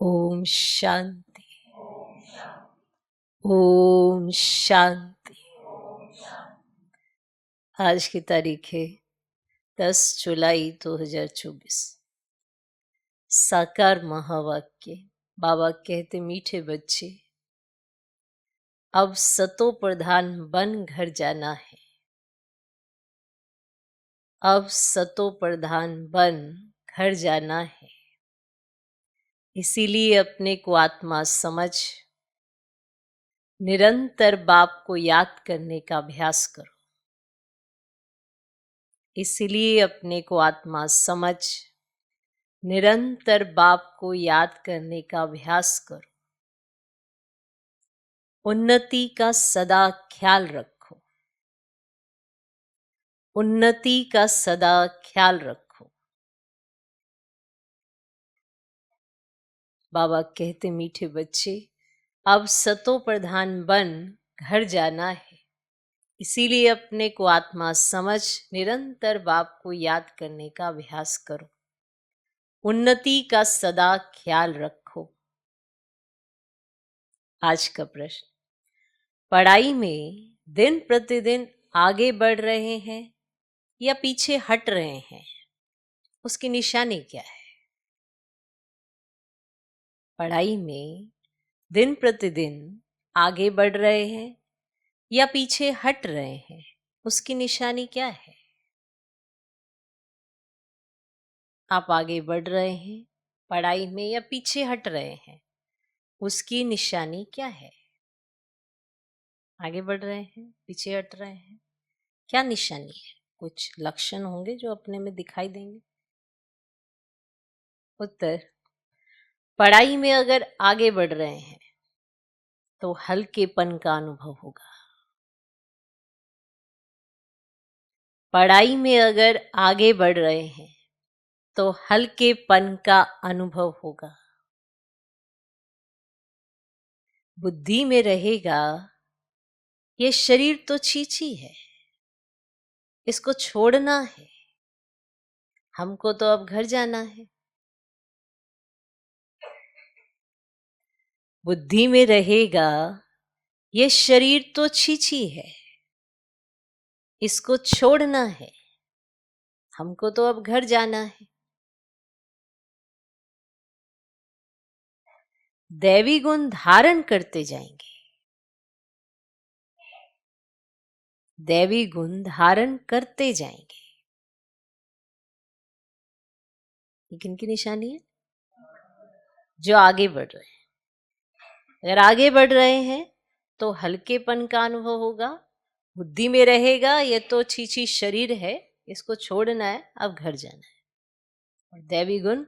ओम शांति। ओम शांति। आज की तारीख है 10 जुलाई 2024। साकार महावाक्य। बाबा कहते, मीठे बच्चे, अब सतो प्रधान बन घर जाना है। अब सतो प्रधान बन घर जाना है। इसीलिए अपने को आत्मा समझ निरंतर बाप को याद करने का अभ्यास करो। इसीलिए अपने को आत्मा समझ निरंतर बाप को याद करने का अभ्यास करो। उन्नति का सदा ख्याल रखो। उन्नति का सदा ख्याल रखो। बाबा कहते, मीठे बच्चे, अब सतो प्रधान बन घर जाना है। इसीलिए अपने को आत्मा समझ निरंतर बाप को याद करने का अभ्यास करो। उन्नति का सदा ख्याल रखो। आज का प्रश्न, पढ़ाई में दिन प्रतिदिन आगे बढ़ रहे हैं या पीछे हट रहे हैं, उसकी निशानी क्या है? पढ़ाई में दिन प्रतिदिन आगे बढ़ रहे हैं या पीछे हट रहे हैं, उसकी निशानी क्या है? आप आगे बढ़ रहे हैं पढ़ाई में या पीछे हट रहे हैं, उसकी निशानी क्या है? आगे बढ़ रहे हैं, पीछे हट रहे हैं, क्या निशानी है? कुछ लक्षण होंगे जो अपने में दिखाई देंगे। उत्तर, पढ़ाई में अगर आगे बढ़ रहे हैं तो हल्केपन का अनुभव होगा। पढ़ाई में अगर आगे बढ़ रहे हैं तो हल्केपन का अनुभव होगा। बुद्धि में रहेगा, ये शरीर तो छीछी है, इसको छोड़ना है, हमको तो अब घर जाना है। बुद्धि में रहेगा, ये शरीर तो छीछी है, इसको छोड़ना है, हमको तो अब घर जाना है। दैवी गुण धारण करते जाएंगे। दैवी गुण धारण करते जाएंगे। ये किनकी निशानी है? जो आगे बढ़ रहे हैं। अगर आगे बढ़ रहे हैं तो हल्केपन का अनुभव होगा। बुद्धि में रहेगा, ये तो छीछी शरीर है, इसको छोड़ना है, अब घर जाना है। और दैवी गुण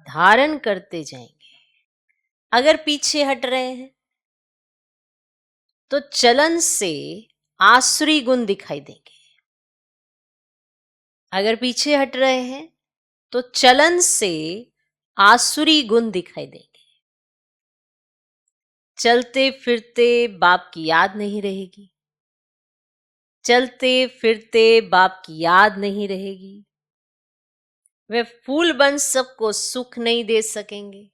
धारण करते जाएंगे। अगर पीछे हट रहे हैं तो चलन से आसुरी गुण दिखाई देंगे। अगर पीछे हट रहे हैं तो चलन से आसुरी गुण दिखाई देंगे। चलते फिरते बाप की याद नहीं रहेगी। चलते फिरते बाप की याद नहीं रहेगी। वे फूल बन सबको सुख नहीं दे सकेंगे।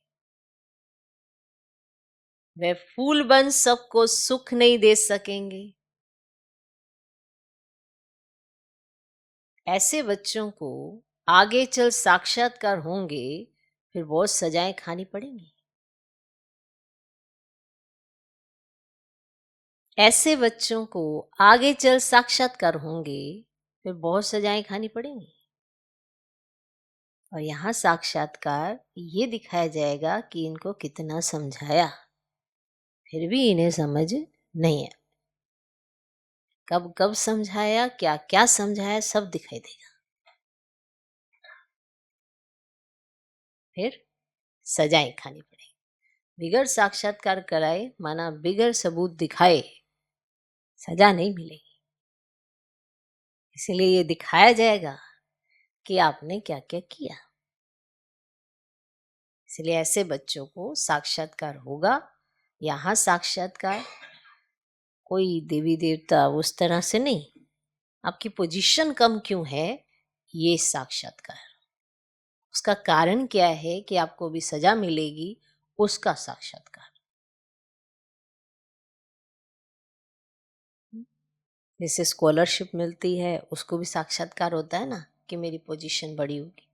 वे फूल बन सबको सुख नहीं दे सकेंगे। ऐसे बच्चों को आगे चल साक्षात्कार होंगे, फिर बहुत सजाएं खानी पड़ेंगी। ऐसे बच्चों को आगे चल साक्षात्कार होंगे, फिर बहुत सजाएं खानी पड़ेंगी। और यहाँ साक्षात्कार ये दिखाया जाएगा कि इनको कितना समझाया, फिर भी इन्हें समझ नहीं है। कब कब समझाया, क्या क्या समझाया, सब दिखाई देगा। फिर सजाएं खानी पड़ेगी। बिगर साक्षात्कार कराए, माना बिगर सबूत दिखाए, सजा नहीं मिलेगी। इसलिए ये दिखाया जाएगा कि आपने क्या क्या किया। इसलिए ऐसे बच्चों को साक्षात्कार होगा। यहाँ साक्षात्कार कोई देवी देवता उस तरह से नहीं, आपकी पोजीशन कम क्यों है, ये साक्षात्कार। उसका कारण क्या है कि आपको भी सजा मिलेगी उसका साक्षात्कार। जैसे स्कॉलरशिप मिलती है उसको भी साक्षात्कार होता है ना कि मेरी पोजीशन बड़ी होगी।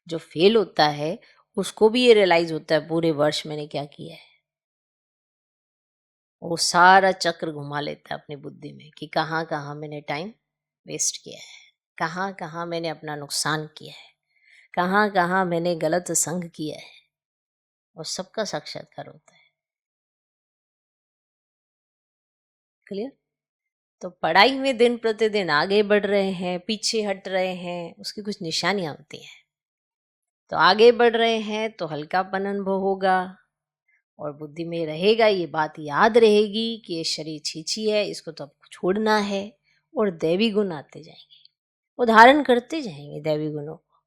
जो फेल होता है उसको भी ये रियलाइज होता है पूरे वर्ष मैंने क्या किया है। वो सारा चक्र घुमा लेता है अपनी बुद्धि में कि कहाँ कहाँ मैंने टाइम वेस्ट किया है, कहाँ कहाँ मैंने अपना नुकसान किया है, कहाँ कहाँ मैंने गलत संग किया है। और सबका साक्षात्कार होता है। क्लियर? तो पढ़ाई में दिन प्रतिदिन आगे बढ़ रहे हैं, पीछे हट रहे हैं, उसकी कुछ निशानियां होती हैं। तो आगे बढ़ रहे हैं तो हल्कापन अनुभव होगा और बुद्धि में रहेगा, ये बात याद रहेगी कि ये शरीर छीछी है, इसको तो अब छोड़ना है। और दैवी गुण आते जाएंगे, वो धारण करते जाएंगे दैवी गुणों को।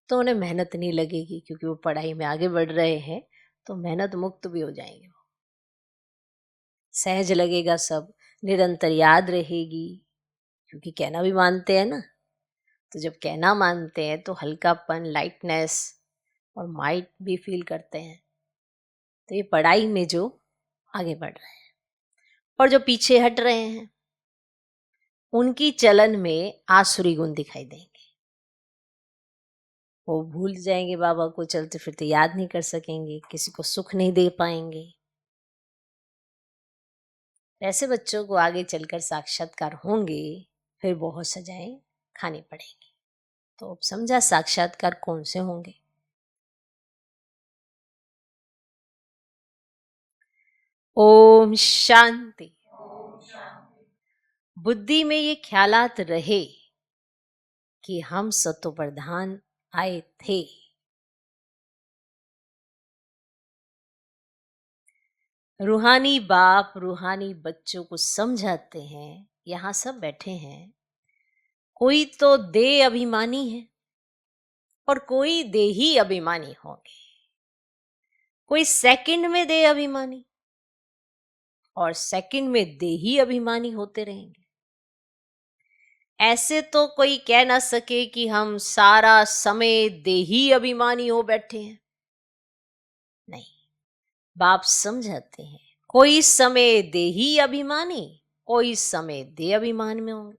तो उन्हें मेहनत नहीं लगेगी क्योंकि वो पढ़ाई में आगे बढ़ रहे हैं, तो मेहनत मुक्त भी हो जाएंगे। सहज लगेगा, सब निरंतर याद रहेगी क्योंकि कहना भी मानते हैं ना। तो जब कहना मानते हैं तो हल्कापन, लाइटनेस और माइट भी फील करते हैं। तो ये पढ़ाई में जो आगे बढ़ रहे हैं और जो पीछे हट रहे हैं उनकी चलन में आसुरी गुण दिखाई देंगे। वो भूल जाएंगे बाबा को, चलते फिरते याद नहीं कर सकेंगे, किसी को सुख नहीं दे पाएंगे। ऐसे बच्चों को आगे चलकर साक्षात्कार होंगे, फिर बहुत सजाएं खानी पड़ेंगी। तो अब समझा साक्षात्कार कौन से होंगे। ओम शांति। बुद्धि में ये ख्यालात रहे कि हम सतो प्रधान आए थे। रूहानी बाप रूहानी बच्चों को समझाते हैं, यहाँ सब बैठे हैं, कोई तो देह अभिमानी है और कोई देही अभिमानी होंगे। कोई सेकंड में देह अभिमानी और सेकंड में देही अभिमानी होते रहेंगे। ऐसे तो कोई कह ना सके कि हम सारा समय देही अभिमानी हो बैठे हैं। नहीं, बाप समझाते हैं कोई समय देही अभिमानी, कोई समय देह अभिमान में होंगे।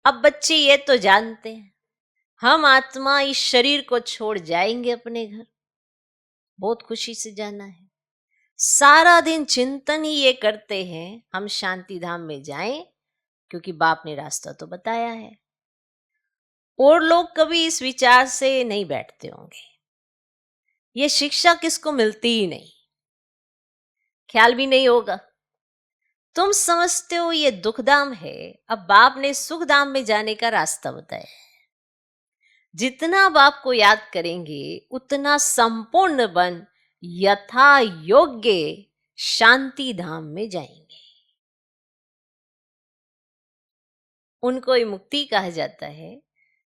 अब बच्चे ये तो जानते हैं हम आत्मा इस शरीर को छोड़ जाएंगे अपने घर, बहुत खुशी से जाना है। सारा दिन चिंतन ही ये करते हैं हम शांति धाम में जाएं, क्योंकि बाप ने रास्ता तो बताया है। और लोग कभी इस विचार से नहीं बैठते होंगे, ये शिक्षा किसको मिलती ही नहीं, ख्याल भी नहीं होगा। तुम समझते हो ये दुखधाम है, अब बाप ने सुखधाम में जाने का रास्ता बताया है। जितना बाप को याद करेंगे उतना संपूर्ण बन यथा योग्य शांति धाम में जाएंगे। उनको ही मुक्ति कहा जाता है,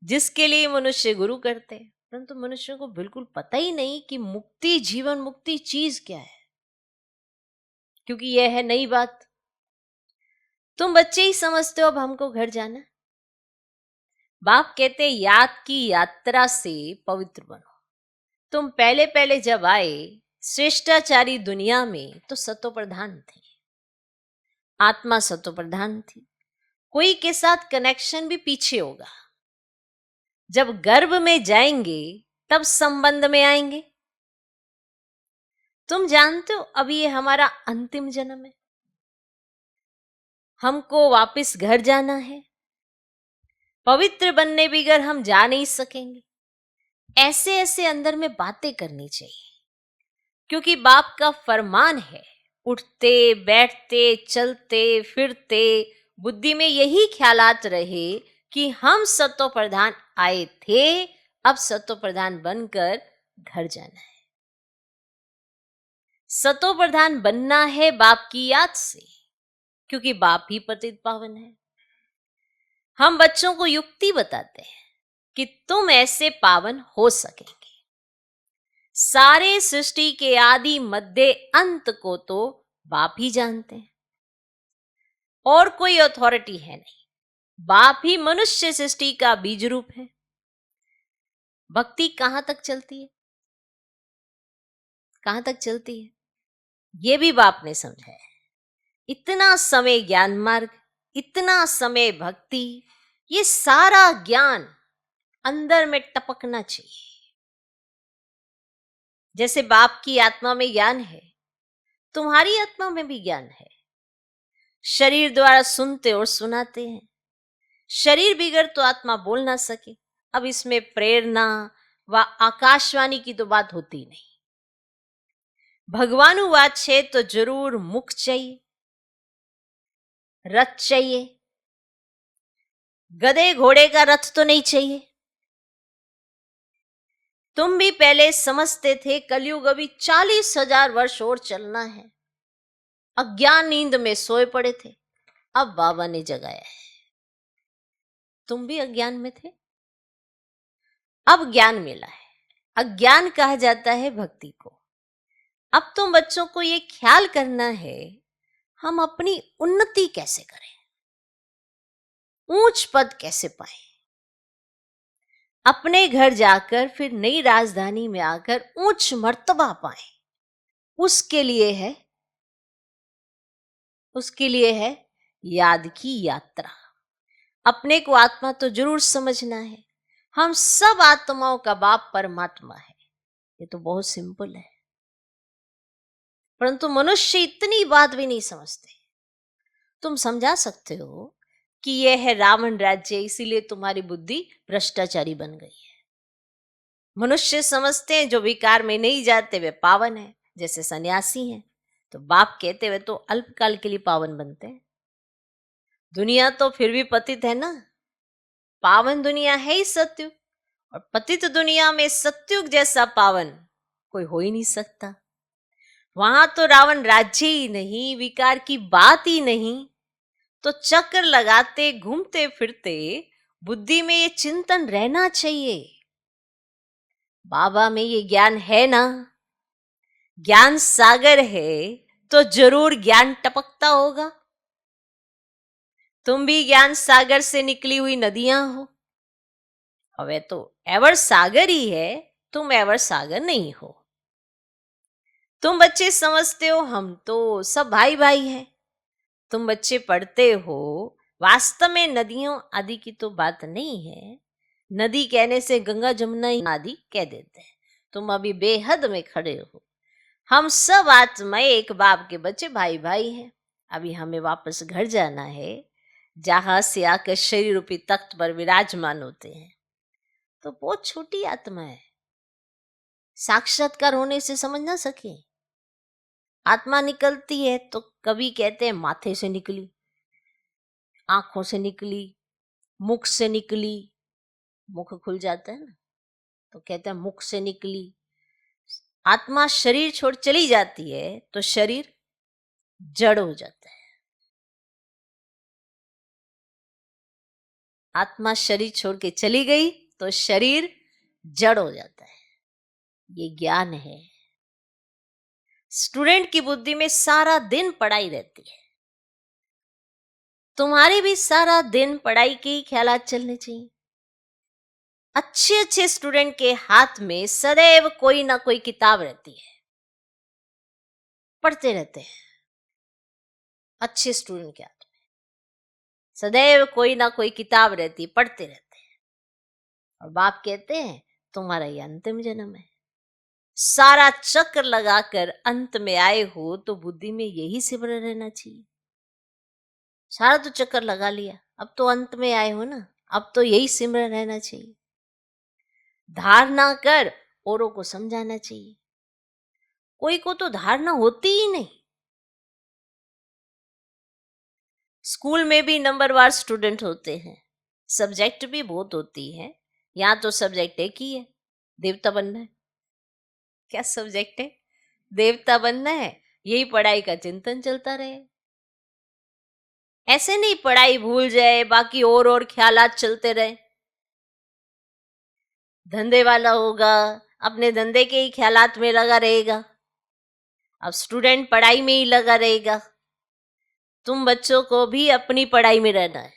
जिसके लिए मनुष्य गुरु करते हैं। परंतु मनुष्यों को बिल्कुल पता ही नहीं कि मुक्ति, जीवन मुक्ति चीज क्या है, क्योंकि यह है नई बात। तुम बच्चे ही समझते हो अब हमको घर जाना। बाप कहते याद की यात्रा से पवित्र बनो। तुम पहले पहले जब आए श्रेष्ठाचारी दुनिया में तो सतो प्रधान थे, आत्मा सतो प्रधान थी। कोई के साथ कनेक्शन भी पीछे होगा। जब गर्भ में जाएंगे तब संबंध में आएंगे। तुम जानते हो अभी ये हमारा अंतिम जन्म है, हमको वापस घर जाना है। पवित्र बनने बगैर हम जा नहीं सकेंगे। ऐसे ऐसे अंदर में बातें करनी चाहिए, क्योंकि बाप का फरमान है उठते बैठते चलते फिरते बुद्धि में यही ख्यालात रहे कि हम सतो प्रधान आए थे, अब सतो प्रधान बनकर घर जाना है। सतो प्रधान बनना है बाप की याद से, क्योंकि बाप ही पतित पावन है। हम बच्चों को युक्ति बताते हैं कि तुम ऐसे पावन हो सकेंगे। सारे सृष्टि के आदि मध्य अंत को तो बाप ही जानते हैं और कोई अथॉरिटी है नहीं। बाप ही मनुष्य सृष्टि का बीज रूप है। भक्ति कहां तक चलती है? कहां तक चलती है, ये भी बाप ने समझाया। इतना समय ज्ञान मार्ग, इतना समय भक्ति, ये सारा ज्ञान अंदर में टपकना चाहिए। जैसे बाप की आत्मा में ज्ञान है, तुम्हारी आत्मा में भी ज्ञान है। शरीर द्वारा सुनते और सुनाते हैं, शरीर बिगड़ तो आत्मा बोल ना सके। अब इसमें प्रेरणा व आकाशवाणी की तो बात होती नहीं। भगवानुवाद है तो जरूर मुख चाहिए, रथ चाहिए, गधे घोड़े का रथ तो नहीं चाहिए। तुम भी पहले समझते थे कलयुग अभी 40,000 वर्ष और चलना है, अज्ञान नींद में सोए पड़े थे, अब बाबा ने जगाया है। तुम भी अज्ञान में थे, अब ज्ञान मिला है। अज्ञान कहा जाता है भक्ति को। अब तुम बच्चों को ये ख्याल करना है, हम अपनी उन्नति कैसे करें, ऊंच पद कैसे पाए, अपने घर जाकर फिर नई राजधानी में आकर ऊंच मर्तबा पाए। उसके लिए है याद की यात्रा। अपने को आत्मा तो जरूर समझना है। हम सब आत्माओं का बाप परमात्मा है, ये तो बहुत सिंपल है, परंतु मनुष्य इतनी बात भी नहीं समझते। तुम समझा सकते हो कि यह है रावण राज्य, इसीलिए तुम्हारी बुद्धि भ्रष्टाचारी बन गई है। मनुष्य समझते हैं जो विकार में नहीं जाते वे पावन है, जैसे सन्यासी हैं, तो बाप कहते हुए तो अल्पकाल के लिए पावन बनते हैं। दुनिया तो फिर भी पतित है ना, पावन दुनिया है ही सत्युग, और पतित दुनिया में सत्युग जैसा पावन कोई हो ही नहीं सकता। वहां तो रावण राज्य ही नहीं, विकार की बात ही नहीं, तो चक्कर लगाते घूमते फिरते बुद्धि में ये चिंतन रहना चाहिए, बाबा में ये ज्ञान है ना। ज्ञान सागर है तो जरूर ज्ञान टपकता होगा। तुम भी ज्ञान सागर से निकली हुई नदियां हो, और वे तो एवर सागर ही है, तुम एवर सागर नहीं हो। तुम बच्चे समझते हो हम तो सब भाई भाई हैं, तुम बच्चे पढ़ते हो, वास्तव में नदियों आदि की तो बात नहीं है। नदी कहने से गंगा जमुना आदि कह देते हैं। तुम अभी बेहद में खड़े हो। हम सब आत्माएं एक बाप के बच्चे, भाई भाई हैं। अभी हमें वापस घर जाना है, जहां से आकर शरीर रूपी तख्त पर विराजमान होते हैं। तो बहुत छोटी आत्मा है, साक्षात्कार होने से समझ ना सके। आत्मा निकलती है तो कभी कहते हैं माथे से निकली, आंखों से निकली, मुख से निकली, मुख खुल जाता है ना तो कहते हैं मुख से निकली। आत्मा शरीर छोड़ चली जाती है तो शरीर जड़ हो जाता है। आत्मा शरीर छोड़ के चली गई तो शरीर जड़ हो जाता है। ये ज्ञान है। स्टूडेंट की बुद्धि में सारा दिन पढ़ाई रहती है, तुम्हारे भी सारा दिन पढ़ाई के ही ख्यालात चलने चाहिए। अच्छे अच्छे स्टूडेंट के हाथ में सदैव कोई ना कोई किताब रहती है, पढ़ते रहते हैं। अच्छे स्टूडेंट के हाथ में सदैव कोई ना कोई किताब रहती है, पढ़ते रहते हैं। और बाप कहते हैं तुम्हारा ये अंतिम जन्म है, सारा चक्र लगाकर अंत में आए हो तो बुद्धि में यही सिमरण रहना चाहिए। सारा तो चक्कर लगा लिया, अब तो अंत में आए हो ना, अब तो यही सिमरण रहना चाहिए। धारणा कर औरों को समझाना चाहिए। कोई को तो धारणा होती ही नहीं। स्कूल में भी नंबरवार स्टूडेंट होते हैं, सब्जेक्ट भी बहुत होती है। यहाँ तो सब्जेक्ट एक ही है, देवता बनना है। क्या सब्जेक्ट है? देवता बनना है। यही पढ़ाई का चिंतन चलता रहे। ऐसे नहीं पढ़ाई भूल जाए, बाकी और ख्यालात चलते रहे। धंधे वाला होगा, अपने धंधे के ही ख्यालात में लगा रहेगा। अब स्टूडेंट पढ़ाई में ही लगा रहेगा। तुम बच्चों को भी अपनी पढ़ाई में रहना है।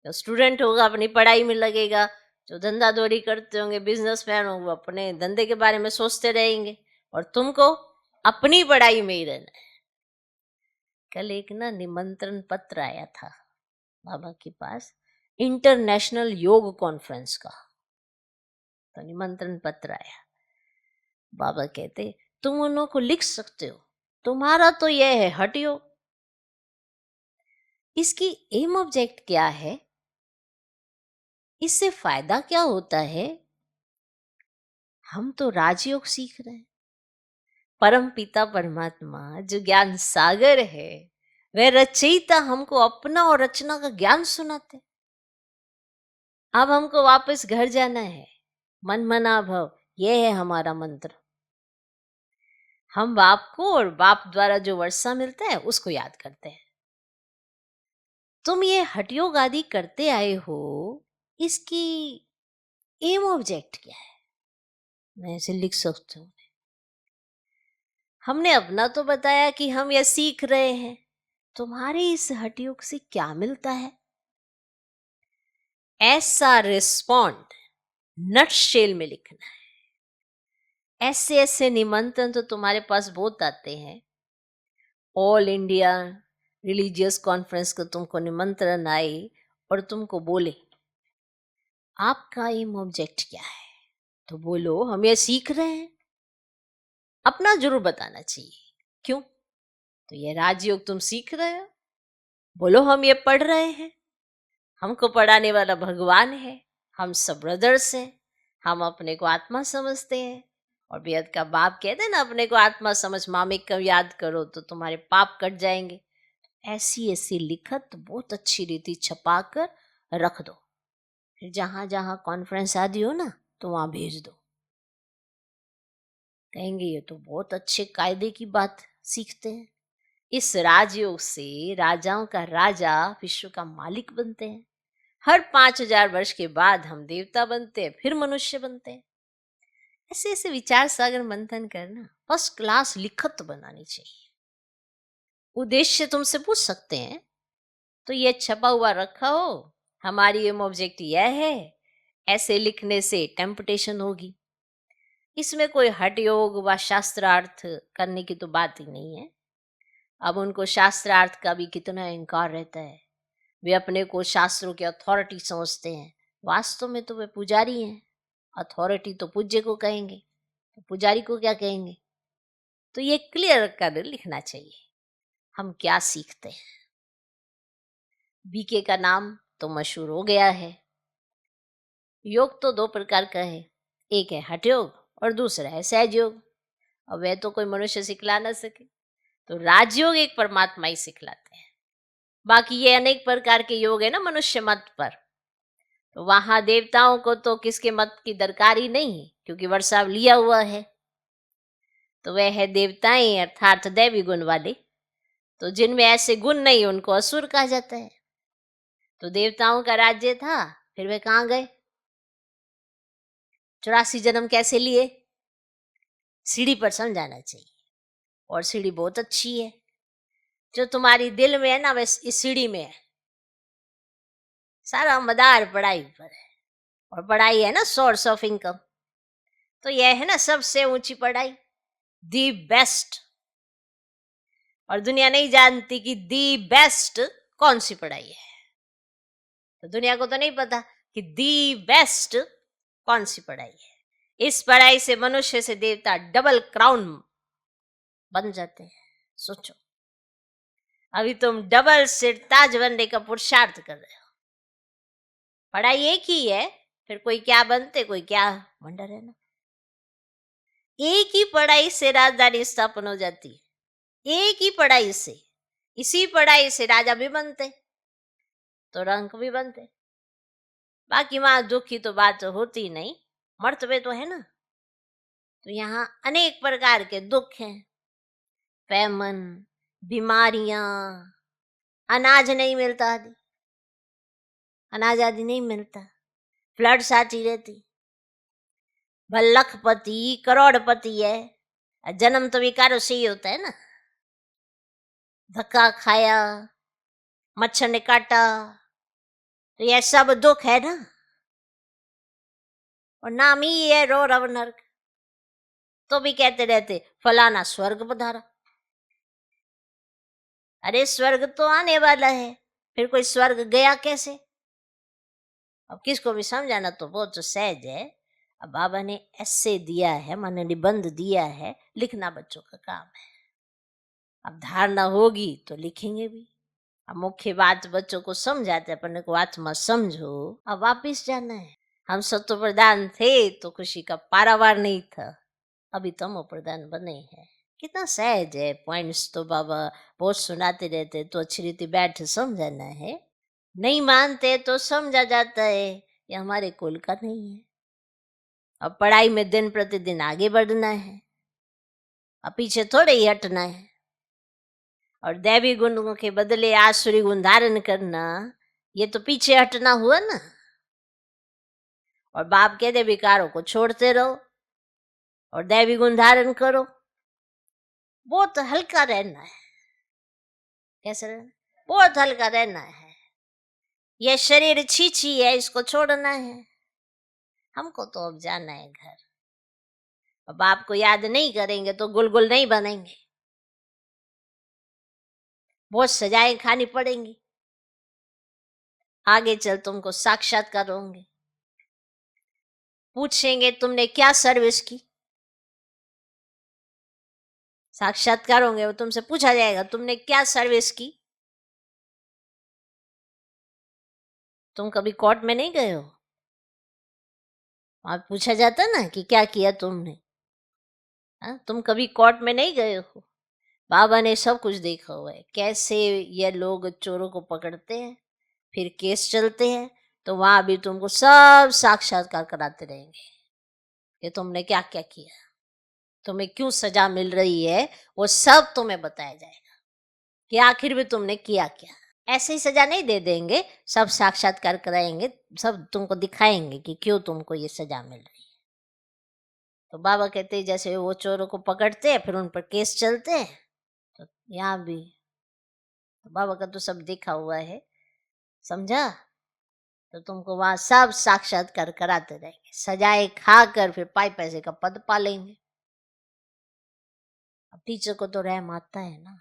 तो स्टूडेंट होगा अपनी पढ़ाई में लगेगा, जो धंधा दौड़ी करते होंगे, बिजनेसमैन होंगे, वो अपने धंधे के बारे में सोचते रहेंगे और तुमको अपनी पढ़ाई में ही रहना है। कल एक ना निमंत्रण पत्र आया था बाबा के पास, इंटरनेशनल योग कॉन्फ्रेंस का। तो निमंत्रण पत्र आया। बाबा कहते तुम उन को लिख सकते हो, तुम्हारा तो यह है हठ योग। इसकी एम ऑब्जेक्ट क्या है, इससे फायदा क्या होता है? हम तो राजयोग सीख रहे हैं। परम पिता परमात्मा जो ज्ञान सागर है, वह रचयिता हमको अपना और रचना का ज्ञान सुनाते। अब हमको वापस घर जाना है। मन मना भव, यह है हमारा मंत्र। हम बाप को और बाप द्वारा जो वर्षा मिलता है उसको याद करते हैं। तुम ये हठयोग आदि करते आए हो, इसकी एम ऑब्जेक्ट क्या है? मैं इसे लिख सकती हूँ। हमने अपना तो बताया कि हम यह सीख रहे हैं, तुम्हारे इस हठयोग से क्या मिलता है? ऐसा रिस्पॉन्ड नटशेल में लिखना है। ऐसे ऐसे निमंत्रण तो तुम्हारे पास बहुत आते हैं। ऑल इंडिया रिलीजियस कॉन्फ्रेंस को तुमको निमंत्रण आए और तुमको बोले आपका एम ऑब्जेक्ट क्या है, तो बोलो हम ये सीख रहे हैं। अपना जरूर बताना चाहिए। क्यों? तो ये राजयोग तुम सीख रहे हो, बोलो हम ये पढ़ रहे हैं। हमको पढ़ाने वाला भगवान है, हम सब ब्रदर्स हैं, हम अपने को आत्मा समझते हैं। और बेहद का बाप कहते हैं ना, अपने को आत्मा समझ मामिक को याद करो तो तुम्हारे पाप कट जाएंगे। ऐसी ऐसी लिखत बहुत अच्छी रीति छपा कर रख दो, फिर जहां जहां कॉन्फ्रेंस आदि हो ना तो वहां भेज दो। कहेंगे ये तो बहुत अच्छे कायदे की बात सीखते हैं। इस राजयोग से राजाओं का राजा विश्व का मालिक बनते हैं। हर 5000 वर्ष के बाद हम देवता बनते हैं, फिर मनुष्य बनते हैं। ऐसे ऐसे विचार सागर मंथन करना, फर्स्ट क्लास लिखत बनानी चाहिए। उद्देश्य तुमसे पूछ सकते हैं, तो ये छपा हुआ रखा हो, हमारी एम ऑब्जेक्ट यह है, ऐसे लिखने से टेम्पटेशन होगी। इसमें कोई हठ योग व शास्त्रार्थ करने की तो बात ही नहीं है। अब उनको शास्त्रार्थ का भी कितना इनकार रहता है। वे अपने को शास्त्रों की अथॉरिटी समझते हैं, वास्तव में तो वे पुजारी हैं। अथॉरिटी तो पूज्य को कहेंगे, तो पुजारी को क्या कहेंगे? तो ये क्लियर कर लिखना चाहिए हम क्या सीखते हैं। बीके का नाम तो मशहूर हो गया है। योग तो दो प्रकार का है, एक है हठ योग और दूसरा है सहज योग। अब वह तो कोई मनुष्य सिखला ना सके, तो राजयोग एक परमात्मा ही सिखलाते हैं। बाकी ये अनेक प्रकार के योग है ना मनुष्य मत पर, तो वहां देवताओं को तो किसके मत की दरकार ही नहीं, क्योंकि वर्षाव लिया हुआ है। तो वह है देवताएं अर्थात दैवी गुण वाले। तो जिनमें ऐसे गुण नहीं उनको असुर कहा जाता है। तो देवताओं का राज्य था, फिर वे कहाँ गए? 84 जन्म कैसे लिए? सीढ़ी पर समझाना चाहिए। और सीढ़ी बहुत अच्छी है, जो तुम्हारी दिल में है ना वैसे इस सीढ़ी में है। सारा मदार पढ़ाई पर है, और पढ़ाई है ना सोर्स ऑफ इनकम। तो यह है ना सबसे ऊंची पढ़ाई, दी बेस्ट। और दुनिया नहीं जानती कि दी बेस्ट कौन सी पढ़ाई है। तो दुनिया को तो नहीं पता कि दी बेस्ट कौन सी पढ़ाई है। इस पढ़ाई से मनुष्य से देवता डबल क्राउन बन जाते हैं। सोचो, अभी तुम डबल सिर ताज बनने का पुरुषार्थ कर रहे हो। पढ़ाई एक ही है, फिर कोई क्या बनते कोई क्या वंडर है ना। एक ही पढ़ाई से राजधानी स्थापन हो जाती है, एक ही पढ़ाई से। इसी पढ़ाई से राजा भी बनते, तो रंक भी बनते। बाकी वहां दुख की तो बात होती नहीं, मर्तबे तो है ना। तो यहाँ अनेक प्रकार के दुख हैं, फैमन, बीमारियां, अनाज नहीं मिलता आदि, अनाज आदि नहीं मिलता, फ्लड्स आती रहती। भल लखपति करोड़पति है, जन्म तो विकारों से ही होता है ना। धक्का खाया, मच्छर ने काटा, तो यह सब दुख है ना। और नाम ही है रौरव नर्क, तो भी कहते रहते फलाना स्वर्ग पधारा। अरे स्वर्ग तो आने वाला है, फिर कोई स्वर्ग गया कैसे? अब किसको भी समझाना तो बहुत तो सहज है। अब बाबा ने ऐसे दिया है, माने निबंध दिया है, लिखना बच्चों का काम है। अब धारणा होगी तो लिखेंगे भी। अब मुख्य बात बच्चों को समझाते, अपने को आत्मा समझो। अब वापिस जाना है। हम सत्व प्रधान थे तो खुशी का पारावार नहीं था, अभी तमो प्रधान बने हैं। कितना सहज है। पॉइंट्स तो बाबा बहुत सुनाते रहते, तो अच्छी रीति बैठ समझाना है। नहीं मानते तो समझा जाता है ये हमारे कुल का नहीं है। अब पढ़ाई में दिन प्रतिदिन आगे बढ़ना है, अब पीछे थोड़े ही हटना है। और दैवी गुणों के बदले आसुरी गुण धारण करना, ये तो पीछे हटना हुआ ना। और बाप कहते विकारों को छोड़ते रहो और दैवी गुण धारण करो। बहुत हल्का रहना है। कैसे रहना? बहुत हल्का रहना है। यह शरीर छीछी है, इसको छोड़ना है। हमको तो अब जाना है घर। अब बाप को याद नहीं करेंगे तो गुलगुल नहीं बनेंगे, बहुत सजाएं खानी पड़ेंगी। आगे चल तुमको साक्षात्कार होंगे, पूछेंगे तुमने क्या सर्विस की। साक्षात्कार होंगे, वो तुमसे पूछा जाएगा तुमने क्या सर्विस की। तुम कभी कोर्ट में नहीं गए हो? वहां पूछा जाता ना कि क्या किया तुमने। तुम कभी कोर्ट में नहीं गए हो? बाबा ने सब कुछ देखा हुआ है, कैसे ये लोग चोरों को पकड़ते हैं, फिर केस चलते हैं, तो वहां भी तुमको सब साक्षात्कार कराते रहेंगे कि तुमने क्या क्या किया, तुम्हें क्यों सजा मिल रही है, वो सब तुम्हें बताया जाएगा कि आखिर भी तुमने किया क्या। ऐसे ही सजा नहीं दे देंगे, सब साक्षात्कार कराएंगे, सब तुमको दिखाएंगे कि क्यों तुमको ये सजा मिल रही है। तो बाबा कहते हैं जैसे वो चोरों को पकड़ते हैं फिर उन पर केस चलते हैं, तो यहाँ भी तो बाबा का तो सब देखा हुआ है, समझा? तो तुमको वहां सब साक्षात्कार कराते रहेंगे, सजाए खाकर फिर पाई पैसे का पद पालेंगे। अब टीचर को तो रहम आता है ना,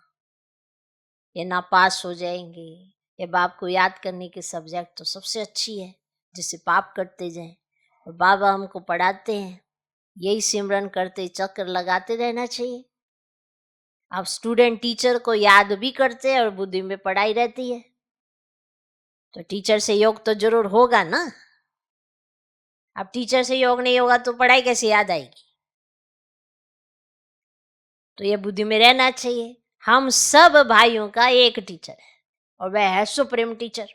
ये नापास हो जाएंगे। ये बाप को याद करने की सब्जेक्ट तो सबसे अच्छी है, जिससे पाप करते जाएं। और बाबा हमको पढ़ाते हैं, यही सिमरन करते चक्कर लगाते रहना चाहिए। अब स्टूडेंट टीचर को याद भी करते हैं और बुद्धि में पढ़ाई रहती है, तो टीचर से योग तो जरूर होगा ना। अब टीचर से योग नहीं होगा तो पढ़ाई कैसे याद आएगी? तो ये बुद्धि में रहना चाहिए, हम सब भाइयों का एक टीचर है और वह है सुप्रीम टीचर।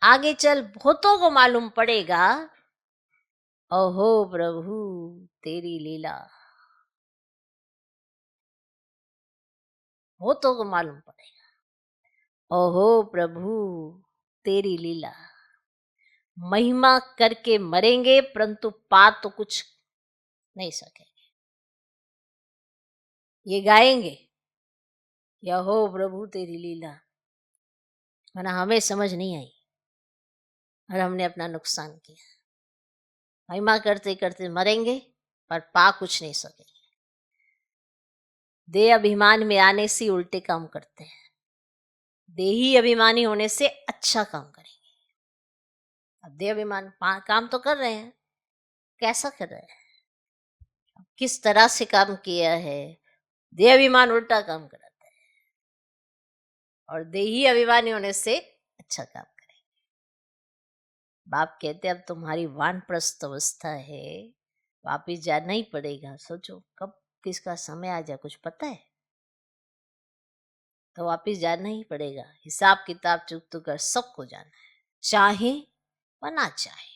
आगे चल बहुतों को मालूम पड़ेगा, ओहो प्रभु तेरी लीला, बहुतों को मालूम पड़ेगा, ओहो प्रभु तेरी लीला। महिमा करके मरेंगे परंतु पा तो कुछ नहीं सकेंगे। ये गाएंगे यहो प्रभु तेरी लीला, वरना हमें समझ नहीं आई और हमने अपना नुकसान किया। महिमा करते करते मरेंगे पर पा कुछ नहीं सकेंगे। देह अभिमान में आने से उल्टे काम करते हैं, देही अभिमानी होने से अच्छा काम करेंगे। अब देह अभिमान काम तो कर रहे हैं, कैसा कर रहे हैं, किस तरह से काम किया है। देह अभिमान उल्टा काम कराता है और देही अभिमानी होने से अच्छा काम करेंगे। बाप कहते अब तुम्हारी वानप्रस्थ अवस्था है, वापिस जाना ही पड़ेगा। सोचो कब किसका समय आ जाए कुछ पता है, तो वापिस जाना ही पड़ेगा। हिसाब किताब चुकता कर सबको जाना है, चाहे व ना चाहे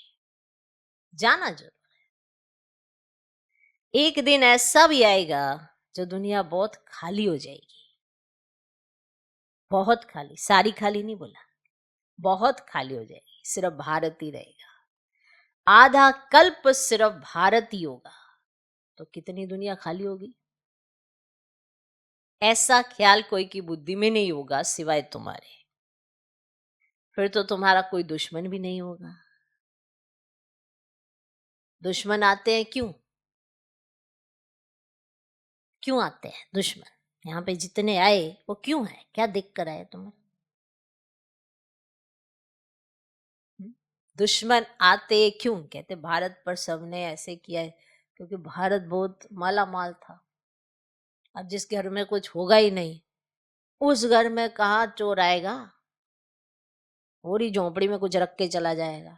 जाना जरूर। एक दिन ऐसा भी आएगा जो दुनिया बहुत खाली हो जाएगी, बहुत खाली, सारी खाली नहीं बोला, बहुत खाली हो जाएगी, सिर्फ भारत ही रहेगा। आधा कल्प सिर्फ भारत ही होगा, तो कितनी दुनिया खाली होगी। ऐसा ख्याल कोई की बुद्धि में नहीं होगा सिवाय तुम्हारे, फिर तो तुम्हारा कोई दुश्मन भी नहीं होगा। दुश्मन आते हैं क्यों? क्यों आते हैं दुश्मन? यहाँ पे जितने आए वो क्यों है? क्या देख कर आए तुम्हें? दुश्मन आते क्यों? कहते भारत पर सबने ऐसे किया है क्योंकि भारत बहुत माला माल था। अब जिस घर में कुछ होगा ही नहीं, उस घर में कहाँ चोर आएगा? पूरी झोंपड़ी में कुछ रख के चला जाएगा।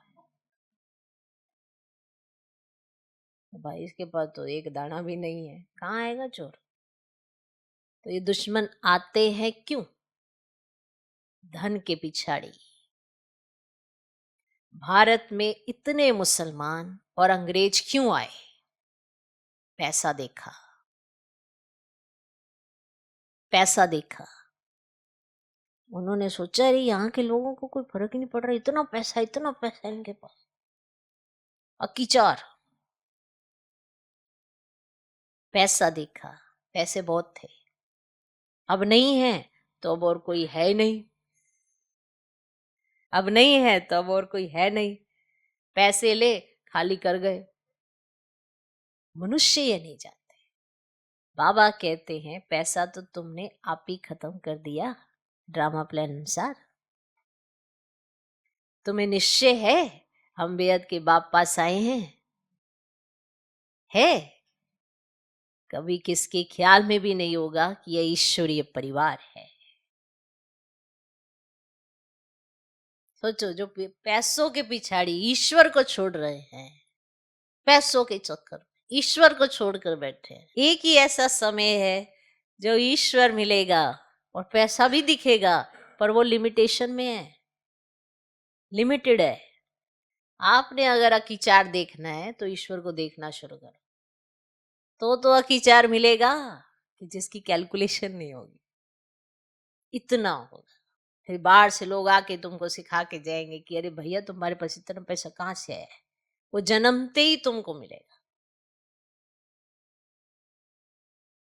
भाई इसके पास तो एक दाना भी नहीं है, कहाँ आएगा चोर? तो ये दुश्मन आते हैं क्यों? धन के पिछाड़ी। भारत में इतने मुसलमान और अंग्रेज क्यों आए? पैसा देखा, पैसा देखा। उन्होंने सोचा अरे यहाँ के लोगों को कोई फर्क ही नहीं पड़ रहा, इतना पैसा इनके पास। अकीचार, पैसा देखा, पैसे बहुत थे। अब नहीं है तो अब और कोई है नहीं, अब नहीं है तो अब और कोई है नहीं, पैसे ले खाली कर गए। मनुष्य ये नहीं जानते। बाबा कहते हैं पैसा तो तुमने आप ही खत्म कर दिया ड्रामा प्लान अनुसार। तुम्हें निश्चय है हम बेहद के बाप पास आए हैं? है? कभी किसके ख्याल में भी नहीं होगा कि यह ईश्वरीय परिवार है। सोचो, जो पैसों के पिछाड़ी ईश्वर को छोड़ रहे हैं, पैसों के चक्कर ईश्वर को छोड़कर बैठे हैं। एक ही ऐसा समय है जो ईश्वर मिलेगा और पैसा भी दिखेगा, पर वो लिमिटेशन में है, लिमिटेड है। आपने अगर अकीचार देखना है तो ईश्वर को देखना शुरू करो, तो अकीचार मिलेगा कि जिसकी कैलकुलेशन नहीं होगी। इतना होगा। फिर बाहर से लोग आके तुमको सिखा के जाएंगे कि अरे भैया तुम्हारे पास इतना पैसा कहाँ से आया है। वो जन्मते ही तुमको मिलेगा।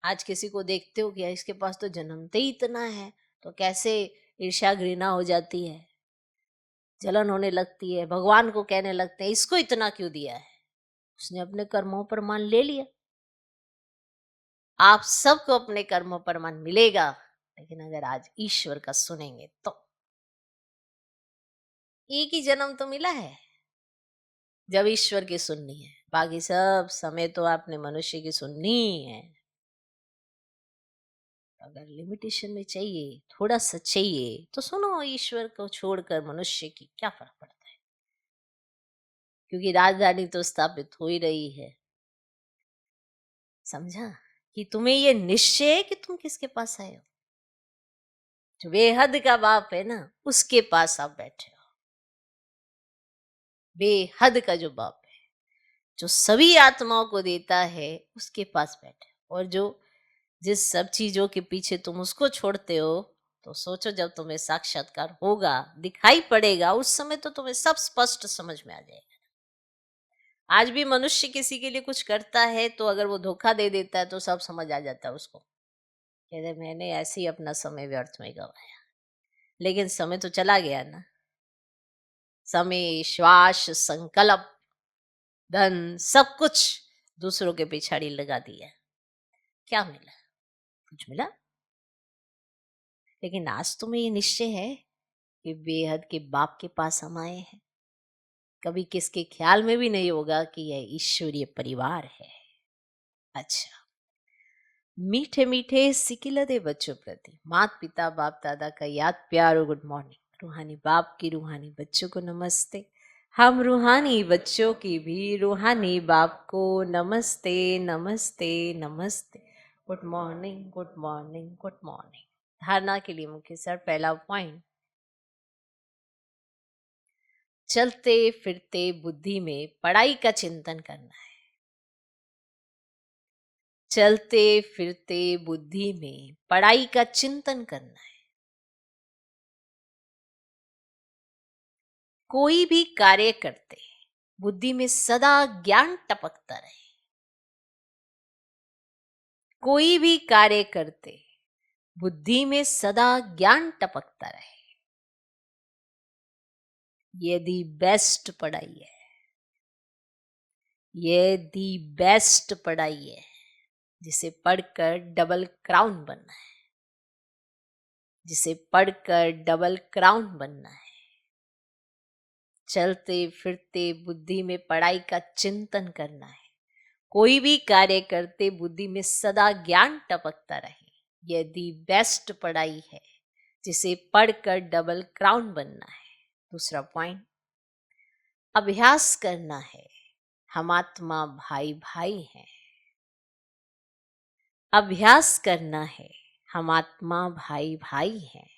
आज किसी को देखते हो क्या, इसके पास तो जन्मते ही इतना है, तो कैसे ईर्ष्या घृणा हो जाती है, जलन होने लगती है। भगवान को कहने लगते हैं इसको इतना क्यों दिया है, उसने अपने कर्मों पर मान ले लिया। आप सबको अपने कर्मों पर मान मिलेगा, लेकिन अगर आज ईश्वर का सुनेंगे तो। एक ही जन्म तो मिला है जब ईश्वर की सुननी है, बाकी सब समय तो आपने मनुष्य की सुननी ही है। अगर लिमिटेशन में चाहिए, थोड़ा सा चाहिए, तो सुनो ईश्वर को छोड़कर मनुष्य की क्या फर्क पड़ता है, क्योंकि राजधानी तो स्थापित हो ही रही है। समझा कि तुम्हें ये निश्चय है कि तुम किसके पास आए हो? जो बेहद का बाप है ना, उसके पास आप बैठे हो। बेहद का जो बाप है, जो सभी आत्माओं को देता है, उसके पास बैठे। और जो जिस सब चीजों के पीछे तुम उसको छोड़ते हो, तो सोचो जब तुम्हें साक्षात्कार होगा, दिखाई पड़ेगा, उस समय तो तुम्हें सब स्पष्ट समझ में आ जाएगा। आज भी मनुष्य किसी के लिए कुछ करता है तो अगर वो धोखा दे देता है तो सब समझ आ जाता है उसको, कहते मैंने ऐसे ही अपना समय व्यर्थ में गवाया। लेकिन समय तो चला गया ना। समय, श्वास, संकल्प, धन, सब कुछ दूसरों के पिछाड़ी लगा दिया। क्या मिला? कुछ मिला? लेकिन आज तुम्हें ये निश्चय है कि बेहद के बाप के पास हम आए हैं। कभी किसके ख्याल में भी नहीं होगा कि यह ईश्वरीय परिवार है। अच्छा, मीठे मीठे सिकिलदे बच्चों प्रति माता पिता बाप दादा का याद प्यार और गुड मॉर्निंग। रूहानी बाप की रूहानी बच्चों को नमस्ते। हम रूहानी बच्चों की भी रूहानी बाप को नमस्ते नमस्ते नमस्ते। Good morning good morning good morning. धारणा के लिए मुख्य सर पहला पॉइंट, चलते फिरते बुद्धि में पढ़ाई का चिंतन करना है। चलते फिरते बुद्धि में पढ़ाई का चिंतन करना है। कोई भी कार्य करते बुद्धि में सदा ज्ञान टपकता रहे। कोई भी कार्य करते बुद्धि में सदा ज्ञान टपकता रहे। यदि बेस्ट पढ़ाई है, ये दी बेस्ट पढ़ाई है, जिसे पढ़कर डबल क्राउन बनना है, जिसे पढ़कर डबल क्राउन बनना है। चलते फिरते बुद्धि में पढ़ाई का चिंतन करना है। कोई भी कार्य करते बुद्धि में सदा ज्ञान टपकता रहे। यह दी बेस्ट पढ़ाई है, जिसे पढ़कर डबल क्राउन बनना है। दूसरा पॉइंट, अभ्यास करना है। हम आत्मा भाई भाई हैं। अभ्यास करना है। हम आत्मा भाई भाई हैं।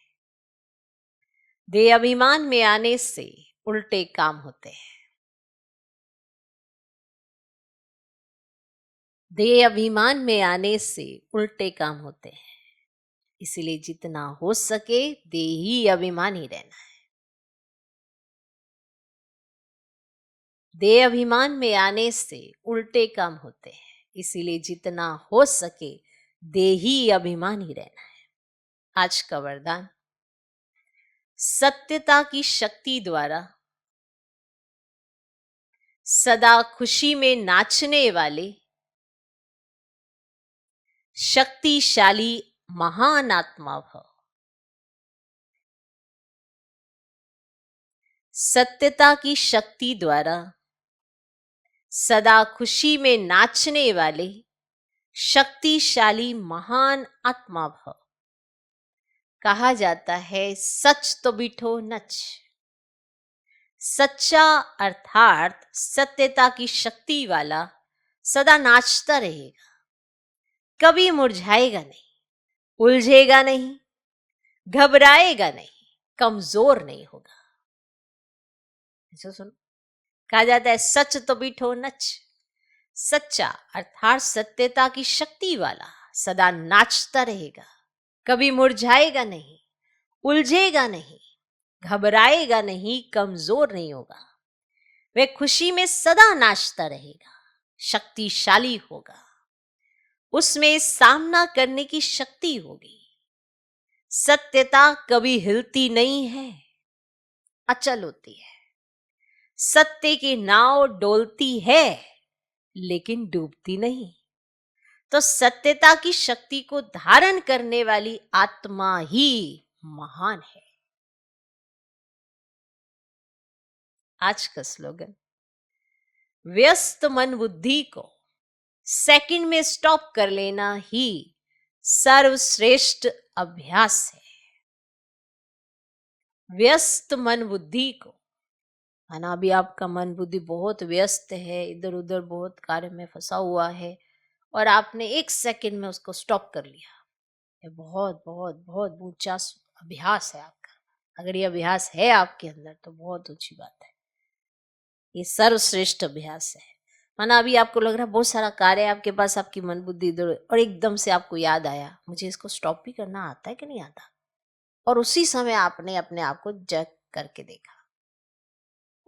देह अभिमान में आने से उल्टे काम होते हैं। देह अभिमान में आने से उल्टे काम होते हैं। इसलिए जितना हो सके देही अभिमानी रहना है। देह अभिमान में आने से उल्टे काम होते हैं। इसीलिए जितना हो सके देही अभिमानी रहना है। आज का वरदान, सत्यता की शक्ति द्वारा सदा खुशी में नाचने वाले शक्तिशाली महान आत्मा भव। सत्यता की शक्ति द्वारा सदा खुशी में नाचने वाले शक्तिशाली महान आत्मा भव। कहा जाता है सच तो बिठो नच। सच्चा अर्थात सत्यता की शक्ति वाला सदा नाचता रहेगा, कभी मुरझाएगा नहीं, उलझेगा नहीं, घबराएगा नहीं, कमजोर नहीं होगा। ऐसा सुनो, कहा जाता है सच तो बिठो नच। सच्चा अर्थात सत्यता की शक्ति वाला सदा नाचता रहेगा, कभी मुरझाएगा नहीं, उलझेगा नहीं, घबराएगा नहीं, कमजोर नहीं होगा। वह खुशी में सदा नाचता रहेगा, शक्तिशाली होगा, उसमें सामना करने की शक्ति होगी। सत्यता कभी हिलती नहीं है, अचल होती है। सत्य की नाव डोलती है लेकिन डूबती नहीं। तो सत्यता की शक्ति को धारण करने वाली आत्मा ही महान है। आज का स्लोगन, व्यस्त मन बुद्धि को सेकंड में स्टॉप कर लेना ही सर्वश्रेष्ठ अभ्यास है। व्यस्त मन बुद्धि को, माना अभी आपका मन बुद्धि बहुत व्यस्त है, इधर उधर बहुत कार्य में फंसा हुआ है और आपने एक सेकंड में उसको स्टॉप कर लिया। ये बहुत बहुत बहुत ऊंचा अभ्यास है आपका। अगर ये अभ्यास है आपके अंदर तो बहुत ऊंची बात है। ये सर्वश्रेष्ठ अभ्यास है। माना अभी आपको लग रहा है बहुत सारा कार्य है आपके पास, आपकी मन बुद्धि इधर, और एकदम से आपको याद आया मुझे इसको स्टॉप भी करना आता है कि नहीं आता, और उसी समय आपने अपने आप को चेक करके देखा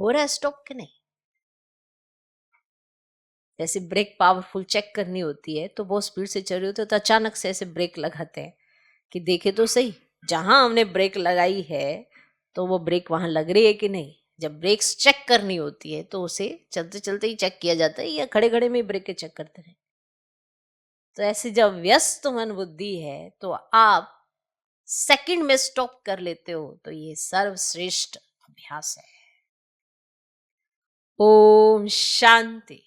हो रहा है स्टॉप कि नहीं। जैसे ब्रेक पावरफुल चेक करनी होती है तो बहुत स्पीड से चल रही होती है तो अचानक से ऐसे ब्रेक लगाते हैं कि देखे तो सही जहां हमने ब्रेक लगाई है तो वो ब्रेक वहां लग रही है कि नहीं। जब ब्रेक्स चेक करनी होती है तो उसे चलते चलते ही चेक किया जाता है या खड़े खड़े में ब्रेक के चेक करते रहे। तो ऐसे जब व्यस्त मन बुद्धि है तो आप सेकंड में स्टॉप कर लेते हो, तो ये सर्वश्रेष्ठ अभ्यास है। ओम शांति।